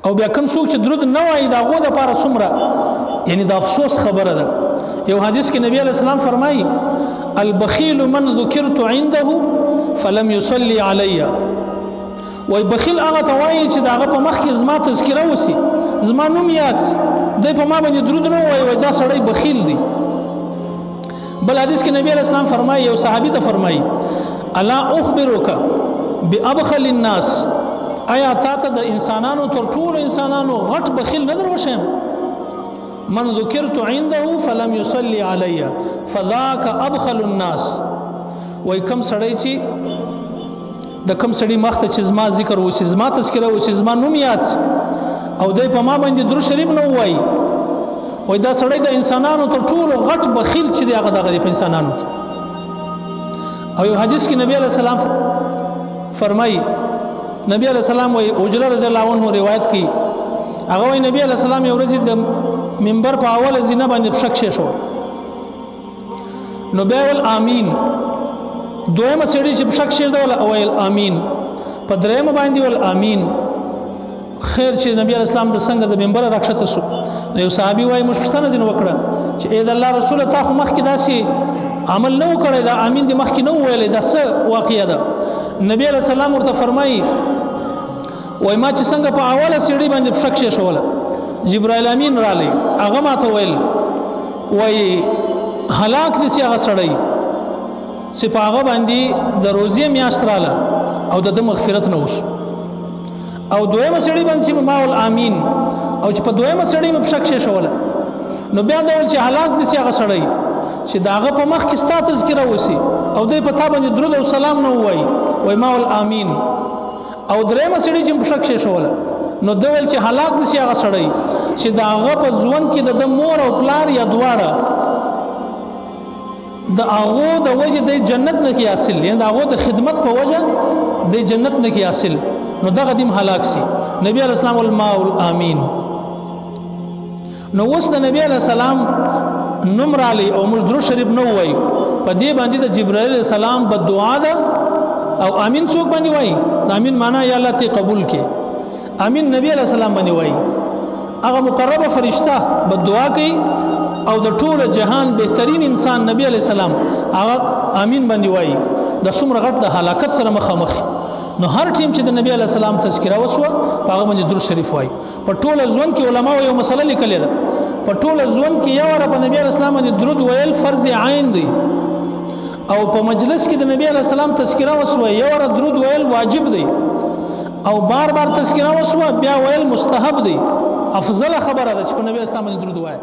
او بیا کوم څوک چې درود نه وایي د هغو دپاره څومره یعنی د افسوس خبره ده. یو حدیث کې نبی علیه السلام فرمایي البخیل من ذکرت عنده فلم یصلي علی. وای بخیل هغه ته وایي چې د هغه په مخ کې زما تذکره وسي، زما نوم یاد سي، دی په ما باندې درود نه وایي، وایي دا سړی بخیل دی. بل حدیث کې نبی علیه السلام فرمایي یو صحابي ته فرمایي الا اخبرک بابخل الناس، آیا تا ته د انسانانو تر ټولو انسانانو غټ بخیل نه در وښیم؟ من ذکرت عنده فلم یصلي علی فذاک ابخل الناس. وای کم سړی چې د کم سړی مخ ته چې زما ذکر وشي، زما تذکره وشي، زما نوم یاد شي او دی په ما باندې درود شریف نه ووایي، وای دا سړی د انسانانو تر ټولو غټ بخیل چې دی هغه دغه دی په انسانانو کې. او یو حدیث کې نبی علیه السلام فرمایي، نبی علیه السلام وایي عجله رضی الله عنه روایت کوي، هغه وایي نبی علیه السلام یو ورځ د منبر په اوله زینه باندې پښه کښېښو، نو بیا ویل آمین. دویمه سړي چې پښه کښېږدوله ویل آمین، په درېیمه باندې ویل آمین. خیر چې نبی علیه السلام د څنګه د منبره راکښته سو، نو یو صحابي وایي موږ پوښتنه ځینې وکړه چې ای د الله رسوله تا خو مخکې داسې عمل نه و کړی، دا آمین دې مخکې نه و ویلی، دا څه واقعه ده؟ نبی علیه السلام ورته فرمایي وایي ما چې څنګه په اوله سړي باندې پښه کښېښوله، جبرائیل امین رالی، هغه ما ته ویل وایي هلاک دي سي هغه سړی چې په هغه باندې د روزې میاشت راله او د ده مغفرت نه وشو. او دویمه سړي باندې چې ما ول آمین، او چې په دویمه سړي مې پښه کښېښوله، نو بیا دا ویل چې هلاک دي سي هغه سړی چې د هغه په مخ کې ستا تذکره وسي او دی په تا باندې درود او سلام نه ووایي، وایي ما ول آمین. او درېیمه سړي چې مې پښه کښېښوله، نو ده ویل چې هلاک دي سي هغه سړی چې د هغه په ژوند کې د ده مور او پلار یا دواړه د هغو د وجې دی جنت نه کې حاصل، یعنې د هغو د خدمت په وجه دی جنت نه کې حاصل، نو دغه دیم هلاک سي. نبی علیه السلام والما آمین. نو اوس د نبی علیه السلام نوم رالی او موږ درود شریف نه ووایو، په دې باندې د جبرائیل علیه السلام بددعا ده. او امین څوک باندې وایي؟ د امین معنا یا الله ته قبول کې. امین نبی علیه السلام باندې وایي، هغه مقربه فرشته بددعا کوي او د ټول جهان بهترین انسان نبی علیه السلام هغه امین باندې وایي، د څومره غټ د هلاکت سره مخامخ. نو هر ټیم چې د نبی علیه السلام تذکره وسوه په هغه باندې درود شریف وایي. په ټوله ژوند کې علماو یو مسله لیکلې ده، په ټوله ژوند کې یو واره په نبی علیه السلام باندې درود ویل فرض عین دی، او په مجلس کې د نبی علیه السلام تذکره وسوه یو واره درود ویل واجب دی، او بار بار تذکره وسوه بیا ویل مستحب دی. افضل خبره ده چې په نبی علیه السلام باندې درود وایي.